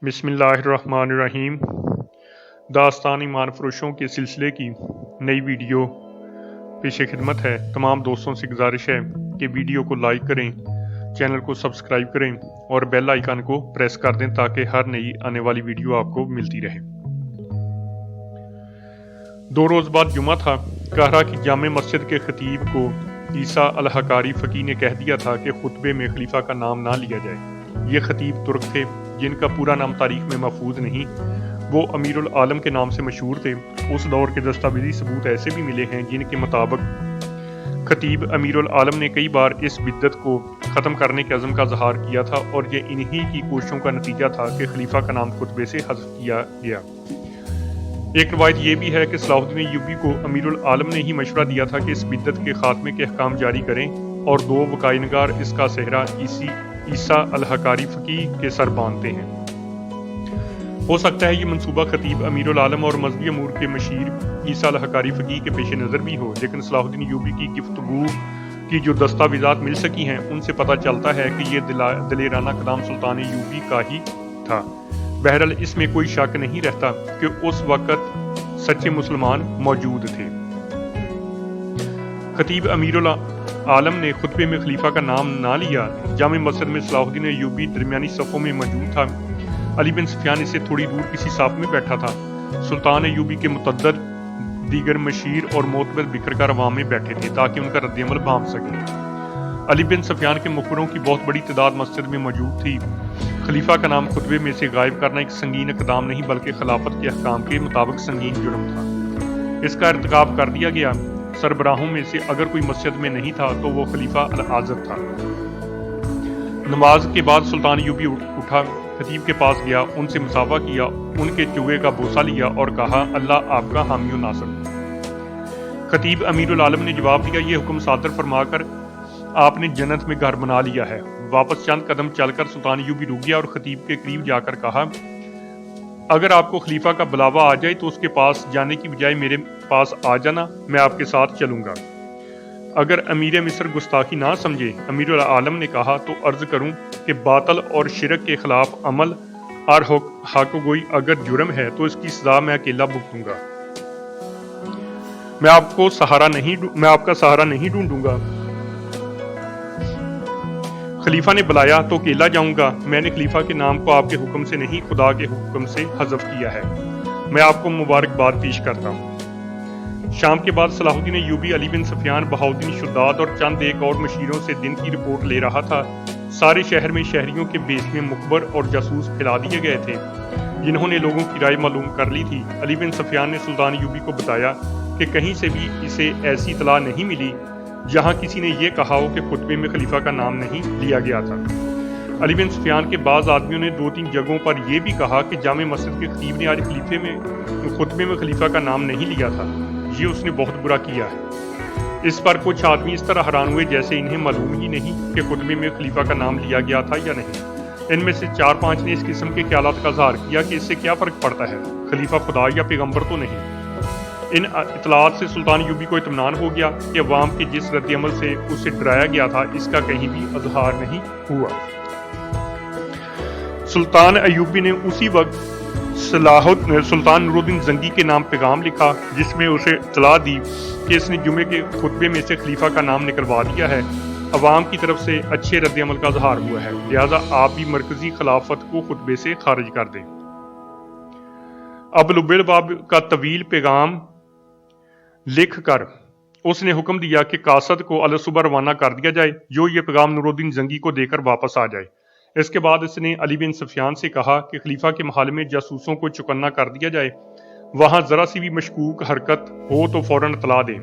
بسم اللہ الرحمن الرحیم۔ داستان ایمان فروشوں کے سلسلے کی نئی ویڈیو پیش خدمت ہے۔ تمام دوستوں سے گزارش ہے کہ ویڈیو کو لائک کریں، چینل کو سبسکرائب کریں اور بیل آئیکن کو پریس کر دیں تاکہ ہر نئی آنے والی ویڈیو آپ کو ملتی رہے۔ 2 روز بعد جمعہ تھا۔ قاہرہ کی جامع مسجد کے خطیب کو عیسیٰ الحقاری فقیہ نے کہہ دیا تھا کہ خطبے میں خلیفہ کا نام نہ لیا جائے۔ یہ خطیب ترک تھے جن کا پورا نام تاریخ میں محفوظ نہیں۔ وہ امیر العالم کے نام سے مشہور تھے۔ اس دور کے دستاویزی ثبوت ایسے بھی ملے ہیں جن کے مطابق خطیب امیر العالم نے کئی بار اس بدعت کو ختم کرنے کے عزم کا اظہار کیا تھا، اور یہ انہی کی کوششوں کا نتیجہ تھا کہ خلیفہ کا نام خطبے سے حذف کیا گیا۔ ایک روایت یہ بھی ہے کہ صلاح الدین ایوبی کو امیر العالم نے ہی مشورہ دیا تھا کہ اس بدعت کے خاتمے کے احکام جاری کریں، اور 2 وقائے نگار اس کا صحرا عیسیٰ الحقاری فقیہ کے سر باندھتے ہیں۔ ہو سکتا ہے یہ منصوبہ خطیب امیر العالم اور مذہبی امور کے مشیر عیسیٰ الحقاری فقیہ کے پیش نظر بھی ہو، لیکن صلاح الدین ایوبی کی گفتگو کی جو دستاویزات مل سکی ہیں ان سے پتہ چلتا ہے کہ یہ دلیرانہ قدام سلطان ایوبی کا ہی تھا۔ بہرحال اس میں کوئی شک نہیں رہتا کہ اس وقت سچے مسلمان موجود تھے۔ خطیب امیر العالم نے خطبے میں خلیفہ کا نام نہ لیا۔ جامع مسجد میں صلاح الدین ایوبی درمیانی صفوں میں موجود تھا۔ علی بن سفیان اس سے تھوڑی دور کسی صف میں بیٹھا تھا۔ سلطان ایوبی کے متعدد دیگر مشیر اور معتبر بکھر کر عوام میں بیٹھے تھے تاکہ ان کا رد عمل بھانپ سکیں۔ علی بن سفیان کے مخبروں کی بہت بڑی تعداد مسجد میں موجود تھی۔ خلیفہ کا نام خطبے میں سے غائب کرنا ایک سنگین اقدام نہیں بلکہ خلافت کے احکام کے مطابق سنگین جرم تھا۔ اس کا ارتکاب کر دیا گیا۔ سربراہوں میں سے اگر کوئی مسجد میں نہیں تھا تو وہ خلیفہ العاضر تھا۔ نماز کے بعد سلطان ایوبی اٹھا، خطیب کے پاس گیا، ان سے مصافحہ کیا، ان کے چوہے کا بوسہ لیا اور کہا، اللہ آپ کا حامی و ناصر۔ خطیب امیر العالم نے جواب دیا، یہ حکم صادر فرما کر آپ نے جنت میں گھر بنا لیا ہے۔ واپس چند قدم چل کر سلطان ایوبی رک گیا اور خطیب کے قریب جا کر کہا، اگر آپ کو خلیفہ کا بلاوا آ جائے تو اس کے پاس جانے کی بجائے میرے پاس آ جانا، میں آپ کے ساتھ چلوں گا۔ اگر امیر مصر گستاخی نہ سمجھے، امیر العالم نے کہا، تو عرض کروں کہ باطل اور شرک کے خلاف عمل اور حق گوئی اگر جرم ہے تو اس کی سزا میں اکیلا بھگتوں گا۔ میں آپ کا سہارا نہیں ڈھونڈوں گا۔ خلیفہ نے بلایا تو اکیلا جاؤں گا۔ میں نے خلیفہ کے نام کو آپ کے حکم سے نہیں، خدا کے حکم سے حذف کیا ہے۔ میں آپ کو مبارکباد پیش کرتا ہوں۔ شام کے بعد صلاح الدین ایوبی علی بن سفیان، بہاؤالدین شداد اور چند ایک اور مشیروں سے دن کی رپورٹ لے رہا تھا۔ سارے شہر میں شہریوں کے بیس میں مخبر اور جاسوس پھیلا دیے گئے تھے جنہوں نے لوگوں کی رائے معلوم کر لی تھی۔ علی بن سفیان نے سلطان ایوبی کو بتایا کہ کہیں سے بھی اسے ایسی اطلاع نہیں ملی جہاں کسی نے یہ کہا ہو کہ خطبے میں خلیفہ کا نام نہیں لیا گیا تھا۔ علی بن سفیان کے بعض آدمیوں نے 2-3 جگہوں پر یہ بھی کہا کہ جامع مسجد کے خطیب نے آج خطبے میں خلیفہ کا نام نہیں لیا تھا، یہ اس نے بہت برا کیا ہے۔ اس پر کچھ آدمی اس طرح حیران ہوئے جیسے انہیں معلوم ہی نہیں کہ خطبے میں خلیفہ کا نام لیا گیا تھا یا نہیں۔ ان میں سے 4-5 نے اس قسم کے خیالات کا اظہار کیا کہ اس سے کیا فرق پڑتا ہے، خلیفہ خدا یا پیغمبر تو نہیں۔ ان اطلاعات سے سلطان ایوبی کو اطمینان ہو گیا کہ عوام کے جس رد عمل سے اسے ڈرایا گیا تھا اس کا کہیں بھی اظہار نہیں ہوا۔ سلطان ایوبی نے اسی وقت سلطان نور الدین زنگی کے نام پیغام لکھا جس میں اسے اطلاع دی کہ اس نے جمعے کے خطبے میں سے خلیفہ کا نام نکلوا دیا ہے۔ عوام کی طرف سے اچھے رد عمل کا اظہار ہوا ہے، لہذا آپ بھی مرکزی خلافت کو خطبے سے خارج کر دیں۔ اب لبیل کا طویل پیغام لکھ کر اس نے حکم دیا کہ قاصد کو الصبح روانہ کر دیا جائے جو یہ پیغام نور الدین زنگی کو دے کر واپس آ جائے۔ اس کے بعد اس نے علی بن سفیان سے کہا کہ خلیفہ کے محل میں جاسوسوں کو چکنا کر دیا جائے، وہاں ذرا سی بھی مشکوک حرکت ہو تو فوراً اطلاع دیں۔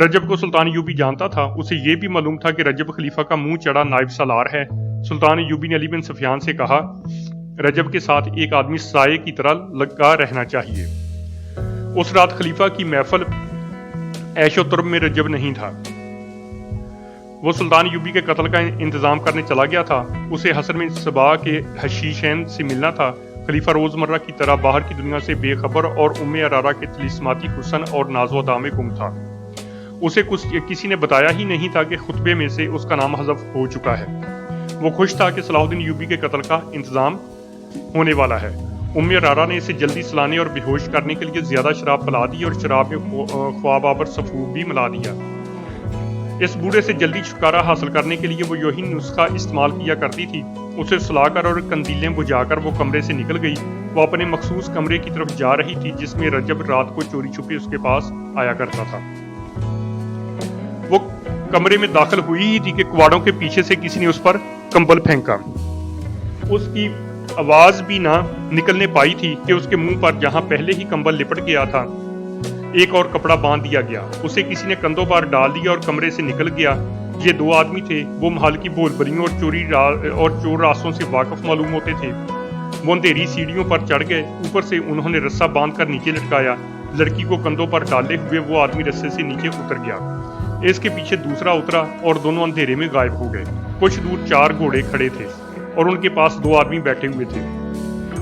رجب کو سلطان ایوبی جانتا تھا، اسے یہ بھی معلوم تھا کہ رجب خلیفہ کا منہ چڑھا نائب سالار ہے۔ سلطان ایوبی نے علی بن سفیان سے کہا، رجب کے ساتھ ایک آدمی سائے کی طرح لگا رہنا چاہیے۔ اس رات خلیفہ کی محفل عیش و طرب میں رجب نہیں تھا، وہ سلطان ایوبی کے قتل کا انتظام کرنے چلا گیا تھا۔ اسے حسن میں صبا کے حشیشین سے ملنا تھا۔ خلیفہ روزمرہ کی طرح باہر کی دنیا سے بے خبر اور ارارہ کے طلسماتی حسن اور ناز و ادا میں گم تھا۔ اسے کسی نے بتایا ہی نہیں تھا کہ خطبے میں سے اس کا نام حذف ہو چکا ہے۔ وہ خوش تھا کہ صلاح الدین ایوبی کے قتل کا انتظام होने वाला है। उम्मे रारा ने इसे जल्दी सुलाने और बेहोश करने के लिए ज्यादा शराब पिला दी और शराब में ख्वाब आवर सफूफ भी मिला दिया। इस बूढ़े से जल्दी छुटकारा हासिल करने के लिए वो यही नुस्खा इस्तेमाल किया करती थी। उसे सुलाकर और कंदीलें बुझाकर वो कमरे से निकल गई। वो अपने मखसूस कमरे की तरफ जा रही थी जिसमें रजब रात को चोरी छुपे उसके पास आया करता था। वो कमरे में दाखिल हुई ही थी कि कुवाड़ों के पीछे से किसी ने उस पर कंबल फेंका। उसकी आवाज भी ना निकलने पाई थी कि उसके मुंह पर जहां पहले ही कंबल लिपट गया था एक और कपड़ा बांध दिया गया। उसे किसी ने कंधों पर डाल दिया और कमरे से निकल गया। ये दो आदमी थे। वो महल की बोलबलियों और चोर रास्तों से वाकिफ मालूम होते थे। वो अंधेरी सीढ़ियों पर चढ़ गए। ऊपर से उन्होंने रस्सा बांधकर नीचे लटकाया। लड़की को कंधों पर डाले हुए वो आदमी रस्से से नीचे उतर गया। इसके पीछे दूसरा उतरा और दोनों अंधेरे में गायब हो गए। कुछ दूर 4 घोड़े खड़े थे और उनके पास 2 आदमी बैठे हुए थे।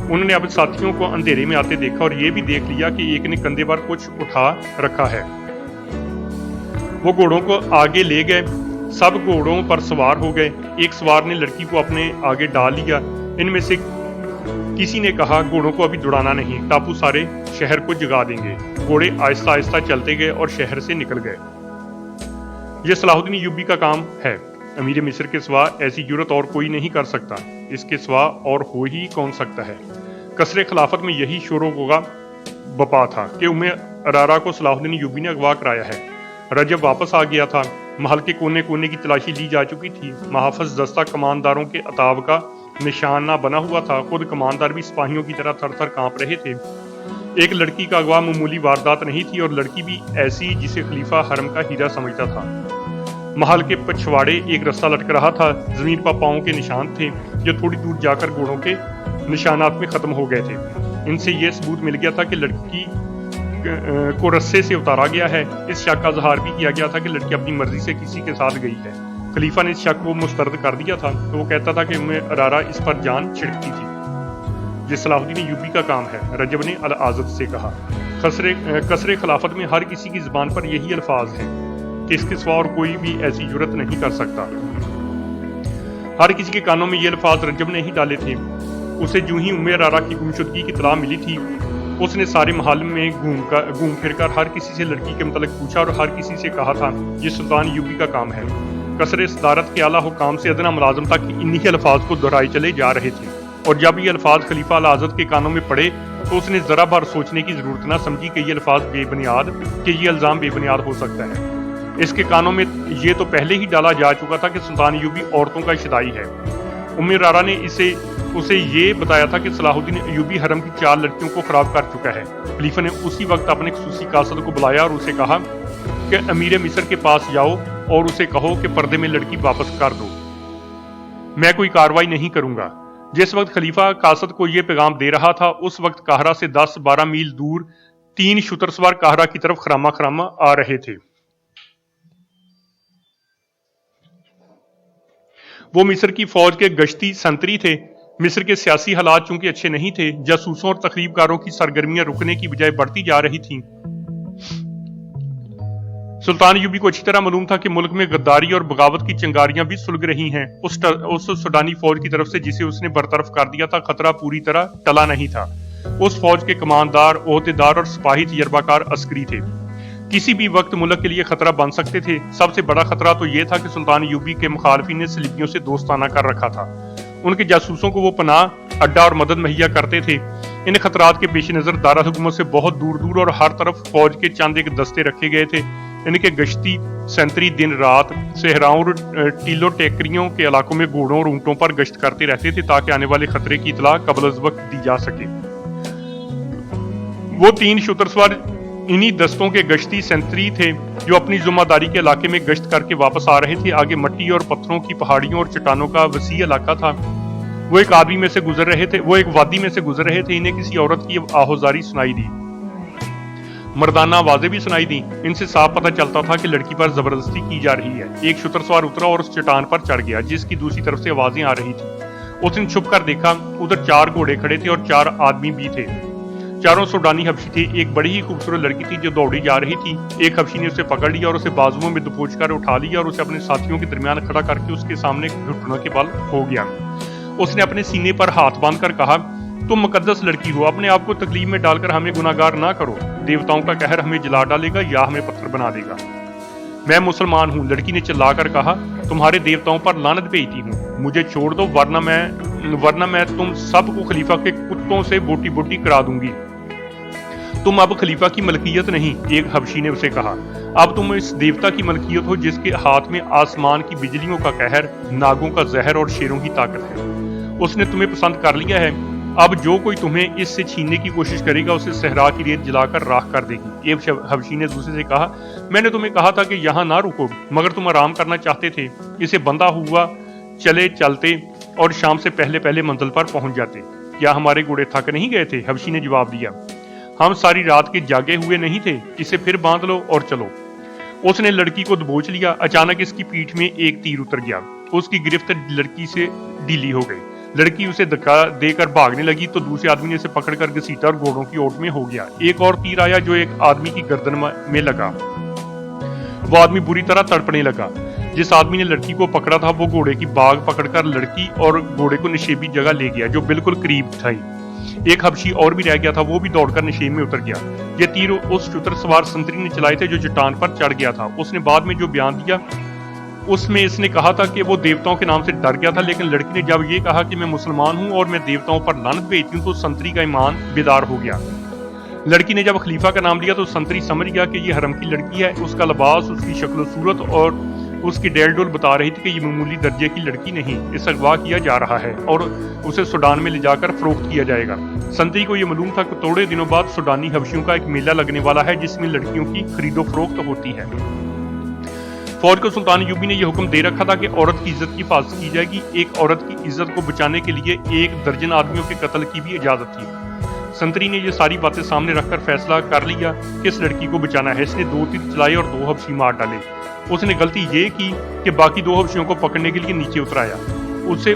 उन्होंने अपने साथियों को अंधेरे में आते देखा और ये भी देख लिया कि एक ने कंधे पर कुछ उठा रखा है। वो घोड़ों को आगे ले गए। सब घोड़ों पर सवार हो गए। एक सवार ने लड़की को अपने आगे डाल लिया। इनमें से किसी ने कहा, घोड़ों को अभी दौड़ाना नहीं, टापू सारे शहर को जगा देंगे। घोड़े आहिस्ता आहिस्ता चलते गए और शहर से निकल गए। यह सलाहुद्दीन अय्यूबी का काम है। अमीर मिस्र के सिवा ऐसी जुर्रत और कोई नहीं कर सकता। इसके सिवा और हो ही कौन सकता है। कसरे खिलाफत में यही शोर होगा बपा था कि उम्मे अरारा को सलाहुद्दीन अय्यूबी ने अगवा कराया है। रजब वापस आ गया था। महल के कोने कोने की तलाशी ली जा चुकी थी। महाफिज दस्ता कमानदारों के अताब का निशाना बना हुआ था। खुद कमानदार भी सिपाहियों की तरह थर थर कांप रहे थे। एक लड़की का अगवा मामूली वारदात नहीं थी और लड़की भी ऐसी जिसे खलीफा हरम का हीरा समझता था। महल के पिछवाड़े एक रस्सा लटक रहा था। जमीन पर पांवों के निशान थे जो थोड़ी दूर जाकर घोड़ों के निशानात में खत्म हो गए थे। इनसे यह सबूत मिल गया था कि लड़की को रस्से से उतारा गया है। इस शक का इजहार भी किया गया था कि लड़की अपनी मर्जी से किसी के साथ गई है। खलीफा ने इस शक को मुस्तरद कर दिया था। तो वो कहता था कि उम्मे अरारा इस पर जान छिड़कती थी। ये सलाहुद्दीन अय्यूबी का काम है, रजब ने अल आज़द से कहा। कसरे खिलाफत में हर किसी की जुबान पर यही अल्फाज हैं कि इसके सिवा और कोई भी ऐसी जुर्रत नहीं कर सकता। हर किसी के कानों में ये अल्फाज रजब ने ही डाले थे। उसे जो ही उम्मे अरारा की गुमशुदगी की इत्तला मिली थी, उसने सारे महल में घूम फिर कर हर किसी से लड़की के मुतालिक पूछा और हर किसी से कहा था ये सुल्तान अय्यूबी का काम है। कसरे सदारत के आला हुकाम से अदना मुलाजम तक इन्हीं अल्फाज को दोहराए चले जा रहे थे। और जब ये अल्फाज खलीफा अल आज़द के कानों में पड़े तो उसने जरा भर सोचने की जरूरत न समझी कि ये अल्फाज बेबुनियाद, कि ये इल्जाम बेबुनियाद हो सकता है। इसके कानों में ये तो पहले ही डाला जा चुका था कि सुल्तान अय्यूबी औरतों का शिदाई है। उम्मे अरारा ने उसे ये बताया था कि सलाहुद्दीन अय्यूबी हरम की 4 लड़कियों को खराब कर चुका है। खलीफा ने उसी वक्त अपने खुसूसी कासद को बुलाया और उसे कहा कि अमीर मिस्र के पास जाओ और उसे कहो कि पर्दे में लड़की वापस कर दो। मैं कोई कार्रवाई नहीं करूंगा। जिस वक्त खलीफा कासद को यह पैगाम दे रहा था उस वक्त काहरा से 10-12 मील दूर 3 शुतर सवार काहरा की तरफ खरामा खरामा आ रहे थे। वो मिस्र की फौज के गश्ती संतरी थे। मिस्र के सियासी हालात चूंकि अच्छे नहीं थे, जासूसों और तखरीबकारों की सरगर्मियां रुकने की बजाय बढ़ती जा रही थीं। सुल्तान अय्यूबी को अच्छी तरह मालूम था कि मुल्क में गद्दारी और बगावत की चिंगारियां भी सुलग रही हैं। उस सुडानी फौज की तरफ से जिसे उसने बरतरफ कर दिया था, खतरा पूरी तरह टला नहीं था। उस फौज के कमांडर, ओहदेदार और सिपाही तजर्बाकार अस्करी थे। किसी भी वक्त मुल्क के लिए खतरा बन सकते थे। सबसे बड़ा खतरा तो यह था कि सुल्तान अय्यूबी के मुखालफी ने सलीबियों से दोस्ताना कर रखा था। उनके जासूसों को वो पनाह, अड्डा और मदद मुहैया करते थे। इन खतरात के पेश नजर दारुल हुकूमत से बहुत दूर दूर और हर तरफ फौज के चंद एक दस्ते रखे गए थे। इनके गश्ती सेंतरी दिन रात सहराओं और टीलों टेकरियों के इलाकों में घोड़ों और ऊंटों पर गश्त करते रहते थे ताकि आने वाले खतरे की इतला कबल अज़ वक्त दी जा सके। वो 3 शुतरसवार इन्हीं दस्तों के गश्ती सेंतरी थे जो अपनी जिम्मेदारी के इलाके में गश्त करके वापस आ रहे थे। आगे मट्टी और पत्थरों की पहाड़ियों और चट्टानों का वसी इलाका था। वो एक वादी में से गुजर रहे थे। इन्हें किसी औरत की आहोजारी सुनाई दी। मर्दाना आवाजें भी सुनाई दी। इनसे साफ पता चलता था कि लड़की पर जबरदस्ती की जा रही है। एक शुतरसवार उतरा और उस चट्टान पर चढ़ गया जिसकी दूसरी तरफ से आवाजें आ रही थी। उसने छुप कर देखा, उधर 4 घोड़े खड़े थे और 4 आदमी भी थे। चारों सूडानी हबशी थे। एक बड़ी ही खूबसूरत लड़की थी जो दौड़ी जा रही थी। एक हबशी ने उसे पकड़ लिया और उसे बाजुओं में दबोच कर उठा लिया और उसे अपने साथियों के दरमियान खड़ा करके उसके सामने घुटनों के बल हो गया। उसने अपने सीने पर हाथ बांधकर कहा, तुम मुकद्दस लड़की हो, अपने आप को तकलीफ में डालकर हमें गुनाहगार ना करो। देवताओं का कहर हमें जला डालेगा या हमें पत्थर बना देगा। मैं मुसलमान हूँ, लड़की ने चिल्लाकर कहा। तुम्हारे देवताओं पर लानत भेजती हूँ, मुझे छोड़ दो वरना मैं तुम सबको खलीफा के कुत्तों से बोटी बोटी करा दूंगी। तुम अब खलीफा की मलकियत नहीं, एक हबशी ने उसे कहा, अब तुम इस देवता की मलकियत हो जिसके हाथ में आसमान की बिजलियों का कहर, नागों का जहर और शेरों की ताकत है। उसने तुम्हें पसंद कर लिया है। अब जो कोई तुम्हें इससे छीनने की कोशिश करेगा उसे सहरा की रेत जलाकर राख कर देगी। एक हबशी ने दूसरे से कहा, मैंने तुम्हें कहा था कि यहाँ ना रुको, मगर तुम आराम करना चाहते थे। इसे बंधा हुआ चले चलते और शाम से पहले पहले मंजिल पर पहुंच जाते। क्या हमारे घोड़े थक नहीं गए थे? हबशी ने जवाब दिया, हम सारी रात के जागे हुए नहीं थे, इसे फिर बांध लो और चलो। उसने लड़की को दबोच लिया। अचानक इसकी पीठ में एक तीर उतर गया। उसकी गिरफ्त लड़की से ढीली हो गई। लड़की उसे धक्का देकर भागने लगी तो दूसरे आदमी ने उसे पकड़कर घसीटा और घोड़ों की ओट में हो गया। एक और तीर आया जो एक आदमी की गर्दन में लगा। वो आदमी बुरी तरह तड़पने लगा। जिस आदमी ने लड़की को पकड़ा था वो घोड़े की बाग पकड़कर लड़की और घोड़े को निशेबी जगह ले गया जो बिल्कुल करीब था। एक हबशी और भी रह गया था, वो भी दौड़कर निशेब में उतर गया। ये तीर उस चुतर सवार संतरी ने चलाए थे जो चट्टान पर चढ़ गया था। उसने बाद में जो बयान दिया उसमें इसने कहा था कि वो देवताओं के नाम से डर गया था, लेकिन लड़की ने जब ये कहा कि मैं मुसलमान हूं और मैं देवताओं पर लानत भेजती हूं तो संतरी का ईमान बेदार हो गया। लड़की ने जब खलीफा का नाम लिया तो संतरी समझ गया कि ये हरम की लड़की है। उसका लिबास, उसकी शक्ल सूरत और उसकी डेल डोल बता रही थी कि ये मामूली दर्जे की लड़की नहीं, इसे अगवा किया जा रहा है और उसे सूडान में ले जाकर फरोख्त किया जाएगा। संतरी को यह मालूम था कि थोड़े दिनों बाद सूडानी हबशियों का एक मेला लगने वाला है जिसमें लड़कियों की खरीदो फरोख्त होती है। फौज को सुल्तान यूबी ने यह हुक्म दे रखा था कि औरत की इज्जत की हिफाजत की जाएगी। एक औरत की इज्जत को बचाने के लिए 1 दर्जन आदमियों के कत्ल की भी इजाजत थी। संतरी ने ये सारी बातें सामने रखकर फैसला कर लिया कि इस लड़की को बचाना है। इसने 2 तीर चलाए और 2 हबशी मार डाले। उसने गलती ये की कि बाकी 2 हबशियों को पकड़ने के लिए नीचे उतराया। उसे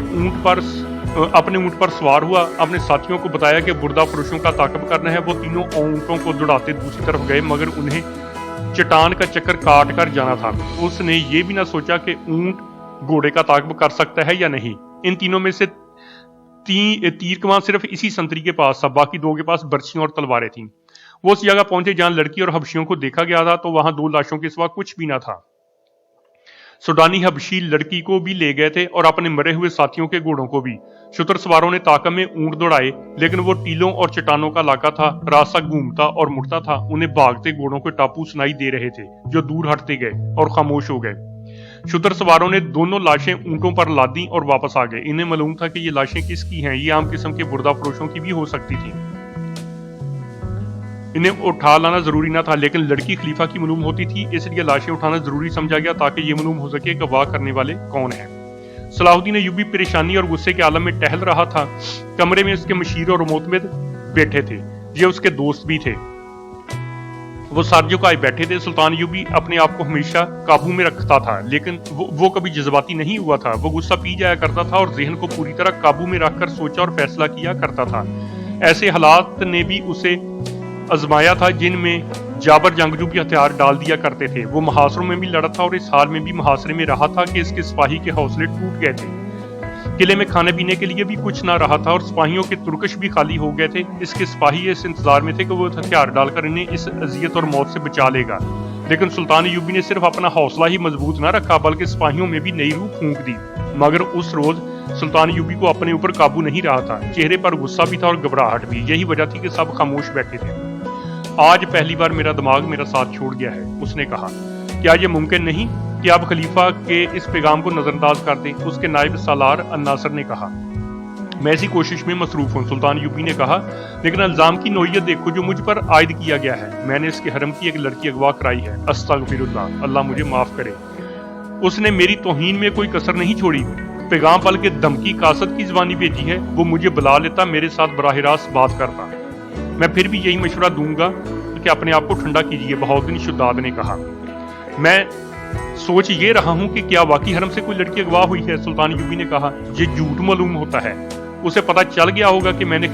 अपने ऊंट पर सवार हुआ, अपने साथियों को बताया कि बुर्दा फरोशों का ताकब करना है। वो तीनों ऊंटों को दौड़ाते दूसरी तरफ गए, मगर उन्हें चट्टान का चक्कर काट कर जाना था। उसने ये भी ना सोचा कि ऊंट घोड़े का ताकब कर सकता है या नहीं। इन तीनों में से तीर कमान सिर्फ इसी संतरी के पास था, बाकी 2 के पास बर्छियां और तलवारें थीं। वो उस जगह पहुंचे जहां लड़की और हबशियों को देखा गया था, तो वहां 2 लाशों के सिवा कुछ भी ना था। सूडानी हबशी लड़की को भी ले गए थे और अपने मरे हुए साथियों के घोड़ों को भी। शुतर सवारों ने ताकब में ऊंट दौड़ाए, लेकिन वो टीलों और चट्टानों का इलाका था। रास्ता घूमता और मुड़ता था। उन्हें भागते घोड़ों के टापू सुनाई दे रहे थे जो दूर हटते गए और खामोश हो गए। शुतर सवारों ने दोनों लाशें ऊंटों पर लादी और वापस आ गए। इन्हें मालूम था कि ये लाशें किसकी हैं। ये आम किस्म के बुर्दा फरोशों की भी हो सकती थी। इन्हें उठा लाना जरूरी ना था, लेकिन लड़की खलीफा की मालूम होती थी, इसलिए लाशें उठाना जरूरी समझा गया ताकि ये मालूम हो सके कि वाह करने वाले कौन हैं। सलाहुद्दीन अय्यूबी परेशानी और गुस्से के आलम में टहल रहा था। कमरे में उसके मशीर और मोतमिद बैठे थे। ये उसके दोस्त भी थे। वो सर झुकाए बैठे थे। सुल्तान अय्यूबी अपने आप को हमेशा काबू में रखता था, लेकिन वो कभी जज्बाती नहीं हुआ था। वो गुस्सा पी जाया करता था और जहन को पूरी तरह काबू में रखकर सोचा और फैसला किया करता था। ऐसे हालात ने भी उसे आजमाया था जिनमें जाबर जंगजू भी हथियार डाल दिया करते थे। वो मुहासरों में भी लड़ा था और इस हाल में भी मुहासरे में रहा था कि इसके सिपाही के हौसले टूट गए थे। किले में खाने पीने के लिए भी कुछ ना रहा था और सिपाहियों के तुर्कश भी खाली हो गए थे। इसके सिपाही इस इंतजार में थे कि वो हथियार डालकर इन्हें इस अजियत और मौत से बचा लेगा, लेकिन सुल्तान अय्यूबी ने सिर्फ अपना हौसला ही मजबूत ना रखा बल्कि सिपाहियों में भी नई रूह फूंक दी। मगर उस रोज सुल्तान अय्यूबी को अपने ऊपर काबू नहीं रहा था। चेहरे पर गुस्सा भी था और घबराहट भी। यही वजह थी कि सब खामोश बैठे थे। आज पहली बार मेरा दिमाग मेरा साथ छोड़ गया है, उसने कहा। क्या यह मुमकिन नहीं कि आप खलीफा के इस पैगाम को नजरअंदाज कर दें? उसके नायब सालार अन्नासर ने कहा। मैं इसी कोशिश में मसरूफ हूँ, सुल्तान अय्यूबी ने कहा, लेकिन इल्जाम की नोयत देखो जो मुझ पर आयद किया गया है। मैंने इसके हरम की एक लड़की अगवा कराई है। अस्तगफिरुल्लाह, अल्लाह मुझे माफ करे। उसने मेरी तौहीन में कोई कसर नहीं छोड़ी। पैगाम पल के धमकी कासद की जबानी भेजी है। वो मुझे बुला लेता, मेरे साथ बराह रास्त बात करता। मैं फिर भी यही मशवरा दूंगा कि अपने आप को ठंडा कीजिए, बहाउद्दीन शुद्दाद ने कहा। मैं सोच ये रहा हूँ कि क्या वाकई हरम से कोई लड़की अगवा हुई है, सुल्तान अय्यूबी ने कहा। यह झूठ मालूम होता है। उसे पता चल गया होगा कि मैंने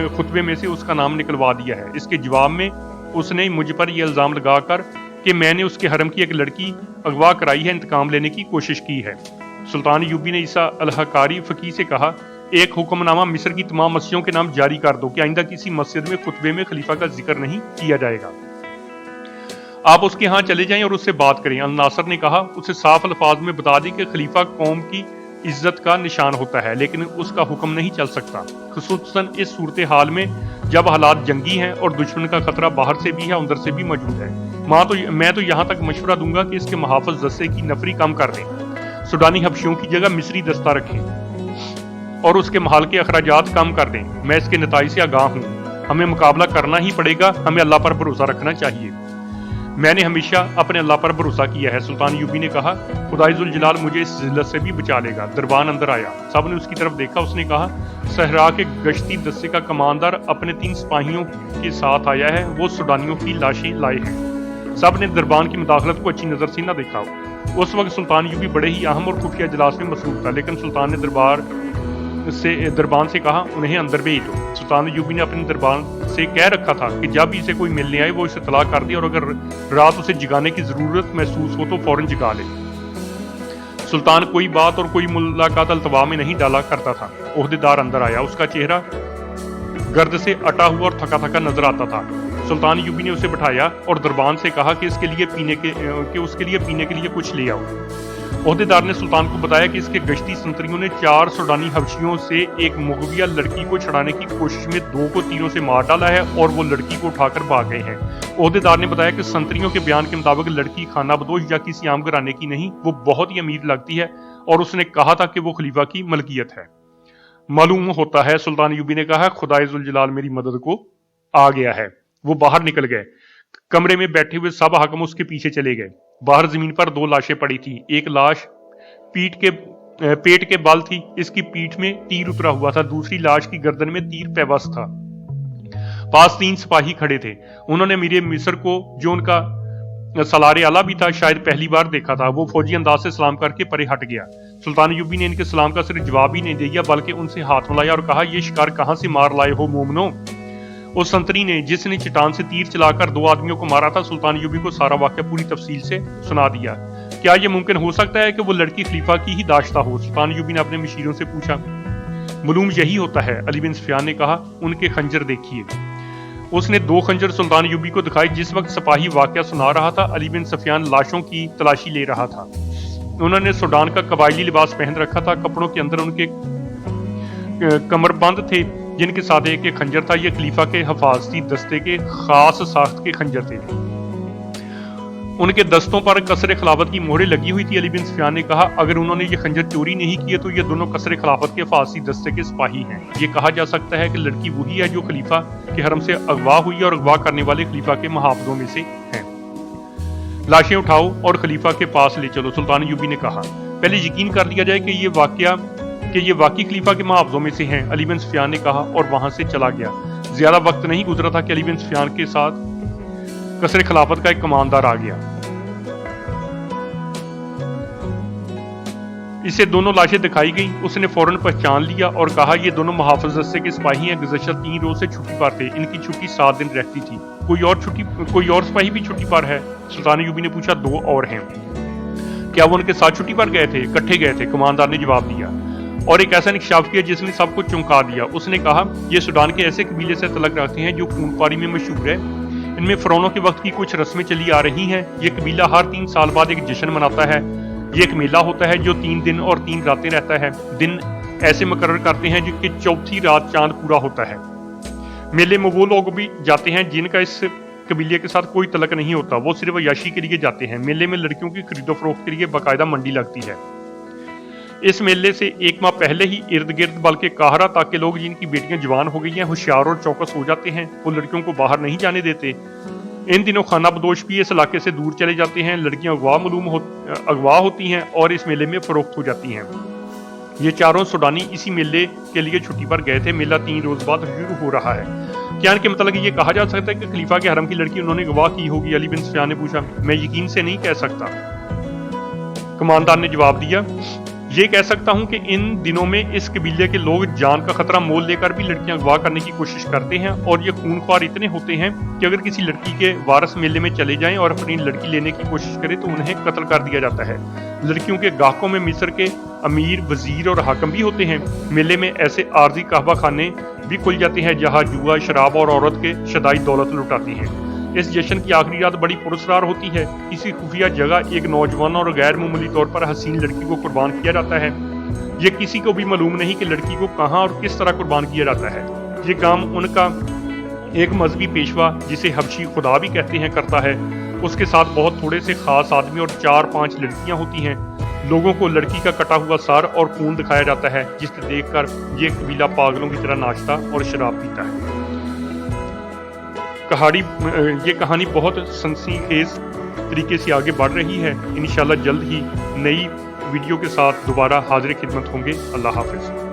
खुतबे में से उसका नाम निकलवा दिया है। इसके जवाब में उसने मुझ पर यह इल्जाम लगाकर कि मैंने उसके हरम की एक लड़की अगवा कराई है, इंतकाम लेने की कोशिश की है। सुल्तान अय्यूबी ने ईसा अल-हकारी फकीह से कहा, एक हुक्मनामा मिस्र की तमाम मस्जिदों के नाम जारी कर दो कि आइंदा किसी मस्जिद में खुतबे में खलीफा का जिक्र नहीं किया जाएगा। आप उसके यहाँ चले जाएं और उससे बात करें। अल नासर ने कहा, उसे साफ अल्फाज में बता दें कि खलीफा कौम की इज्जत का निशान होता है, लेकिन उसका हुक्म नहीं चल सकता, खुसूसन इस सूरत हाल में जब हालात जंगी हैं और दुश्मन का खतरा बाहर से भी है, अंदर से भी मौजूद है। मैं तो यहाँ तक मशवरा दूंगा कि इसके मुहाफ़िज़ दस्ते की नफरी कम कर दें, सूडानी हबशियों की जगह मिस्री दस्ता रखें और उसके महल के अखराजात कम कर दें। मैं इसके नताइज से आगाह हूँ, हमें मुकाबला करना ही पड़ेगा, हमें अल्लाह पर भरोसा रखना चाहिए। मैंने हमेशा अपने अल्लाह पर भरोसा किया है, सुल्तान यूबी ने कहा। खुदाई जुल जलाल मुझे इस जिल्लत से भी बचा लेगा। दरबान अंदर आया, सब ने उसकी तरफ देखा। उसने कहा, सहरा के गश्ती दस्ते का कमांडर अपने 3 सिपाहियों के साथ आया है, वो सूडानियों की लाशें लाए हैं। सब ने दरबान की मुदाखलत को अच्छी नजर से न देखा। उस वक्त सुल्तान यूबी बड़े ही अहम और खुफिया इजलास में मसरूफ था, लेकिन सुल्तान ने दरबान से कहा, उन्हें अंदर भेज दो। सुल्तान यूबी ने अपने दरबान से कह रखा था कि जब इसे कोई मिलने आए वो इसे तला कर दे, और अगर रात उसे जगाने की जरूरत महसूस हो तो फौरन जगा ले। सुल्तान कोई बात और कोई मुलाकात अल्तवा में नहीं डाला करता था। ओहदेदार अंदर आया, उसका चेहरा गर्द से अटा हुआ और थका थका नजर आता था। सुल्तान यूबी ने उसे बिठाया और दरबान से कहा कि उसके लिए पीने के लिए कुछ ले आओ। ओहदेदार ने सुल्तान को बताया कि इसके गश्ती संतरियों ने 4 सूडानी हबशियों से एक मुगविया लड़की को छुड़ाने की कोशिश में 2 को तीरों से मार डाला है और वो लड़की को उठाकर भाग गए हैं। ओहदेदार ने बताया कि संतरियों के बयान के मुताबिक लड़की खाना बदोश या किसी आम घराने की नहीं, वो बहुत ही अमीर लगती है और उसने कहा था कि वो खलीफा की मलकियत है। मालूम होता है, सुल्तान यूबी ने कहा, खुदाए जुल जलाल मेरी मदद को आ गया है। वो बाहर निकल गए। कमरे में बैठे हुए सब हाकिम उसके पीछे चले गए। बाहर जमीन पर 2 लाशें पड़ी थी। एक लाश पेट के बल थी, इसकी पीठ में तीर उतरा हुआ था। दूसरी लाश की गर्दन में तीर पैबस्त था। पास 3 सिपाही खड़े थे। उन्होंने अमीर मिस्र को, जो उनका सलारे आला भी था, शायद पहली बार देखा था। वो फौजी अंदाज से सलाम करके परे हट गया। सुल्तान यूबी ने इनके सलाम का सिर्फ जवाब ही नहीं दिया, बल्कि उनसे हाथ मिलाया और कहा, ये शिकार कहां से मार लाए हो मोमनो? उस संतरी ने, जिसने चट्टान से तीर चलाकर 2 आदमियों को मारा था, सुल्तान यूबी को सारा वाकया पूरी तफसील से सुना दिया। क्या यह मुमकिन हो सकता है कि वो लड़की खलीफा की ही दाश्ता हो? सुल्तान यूबी ने अपने मशीरों से पूछा। मालूम यही होता है, अली बिन सुफियान ने कहा। उनके खंजर देखिए। उसने 2 खंजर सुल्तान यूबी को दिखाई। जिस वक्त सिपाही वाकया सुना रहा था, अली बिन सुफियान लाशों की तलाशी ले रहा था। उन्होंने सूडान का कबायली लिबास पहन रखा था। कपड़ों के अंदर उनके कमरबंद थे, जिनके साथ एक खंजर था। ये खलीफा के हिफाजती दस्ते के खास साख्त के खंजर थे। उनके दस्तों पर कसरे खिलाफत की मोहरें लगी हुई थी। अली बिन सुफियान ने कहा, अगर उन्होंने ये खंजर चोरी नहीं किए तो ये दोनों कसरे खिलाफत के हिफाजती दस्ते के सिपाही हैं। ये कहा जा सकता है कि लड़की वही है जो खलीफा के हरम से अगवा हुई और अगवा करने वाले खलीफा के मुहाफिजों में से हैं। लाशें उठाओ और खलीफा के पास ले चलो, सुल्तान यूबी ने कहा। पहले यकीन कर लिया जाए कि ये वाकई खलीफा के मुहाफिजों में से हैं, अली बिन सुफियान ने कहा और वहां से चला गया। ज्यादा वक्त नहीं गुजरा था कि अली बिन सुफियान के साथ कसरे खिलाफत का एक कमांडर आ गया। इसे दोनों लाशें दिखाई गई। उसने फौरन पहचान लिया और कहा, ये दोनों मुहाफिज दस्ते के सिपाही हैं। गुज़श्ता 3 रोज से छुट्टी पर थे। इनकी छुट्टी 7 दिन रहती थी। कोई और सिपाही भी छुट्टी पर है? सुल्तान यूबी ने पूछा। 2 और हैं। क्या वो उनके साथ छुट्टी पर गए थे? इकट्ठे गए थे, कमांडर ने जवाब दिया। और एक ऐसा इंकशाफ किया जिसने सबको चौंका दिया। उसने कहा, ये सूडान के ऐसे कबीले से तलक रखते हैं जो खूनख्वारी में मशहूर है। इनमें फिरौनों के वक्त की कुछ रस्में चली आ रही हैं। ये कबीला हर 3 साल बाद एक जश्न मनाता है। ये एक मेला होता है जो 3 दिन और 3 रातें रहता है। दिन ऐसे मुकर्रर करते हैं जिनकी 4थी रात चांद पूरा होता है। मेले में वो लोग भी जाते हैं जिनका इस कबीले के साथ कोई तलक नहीं होता। वो सिर्फ अय्याशी के लिए जाते हैं। मेले में लड़कियों की खरीदो फरोख्त के लिए बाकायदा मंडी लगती है। इस मेले से 1 माह पहले ही इर्द गिर्द बल्कि काहरा तक के लोग जिनकी बेटियां जवान हो गई हैं होशियार और चौकस हो जाते हैं। वो लड़कियों को बाहर नहीं जाने देते। इन दिनों खाना बदोश भी इस इलाके से दूर चले जाते हैं। लड़कियां अगवा होती हैं और इस मेले में फरोख्त हो जाती हैं। ये चारों सूडानी इसी मेले के लिए छुट्टी पर गए थे। मेला 3 रोज बाद शुरू हो रहा है। क्या इनके मतलब ये कहा जा सकता है कि खलीफा के हरम की लड़की उन्होंने अगवा की होगी? अली बिन सुफियान ने पूछा। मैं यकीन से नहीं कह सकता, कमांडर ने जवाब दिया। ये कह सकता हूँ कि इन दिनों में इस कबीले के लोग जान का खतरा मोल लेकर भी लड़कियां अगवा करने की कोशिश करते हैं और ये खूनख्वार इतने होते हैं कि अगर किसी लड़की के वारस मेले में चले जाएं और अपनी लड़की लेने की कोशिश करें तो उन्हें कत्ल कर दिया जाता है। लड़कियों के गाहकों में मिस्र के अमीर, वजीर और हाकम भी होते हैं। मेले में ऐसे आर्जी कहवा खाने भी खुल जाते हैं जहाँ जुआ, शराब और औरत के शदाई दौलत लुटाती हैं। इस जश्न की आखिरी रात बड़ी पुरस्कार होती है। किसी खुफिया जगह एक नौजवान और गैर मामूली तौर पर हसीन लड़की को कुर्बान किया जाता है। ये किसी को भी मालूम नहीं कि लड़की को कहाँ और किस तरह कुर्बान किया जाता है। ये काम उनका एक मजहबी पेशवा, जिसे हबशी खुदा भी कहते हैं, करता है। उसके साथ बहुत थोड़े से खास आदमी और 4-5 लड़कियां होती हैं। लोगों को लड़की का कटा हुआ सर और खून दिखाया जाता है, जिसे देखकर ये कबीला पागलों की तरह नाचता और शराब पीता है। ये कहानी बहुत सनसनीखेज तरीके से आगे बढ़ रही है। इंशाल्लाह जल्द ही नई वीडियो के साथ दोबारा हाजिर खिदमत होंगे। अल्लाह हाफिज।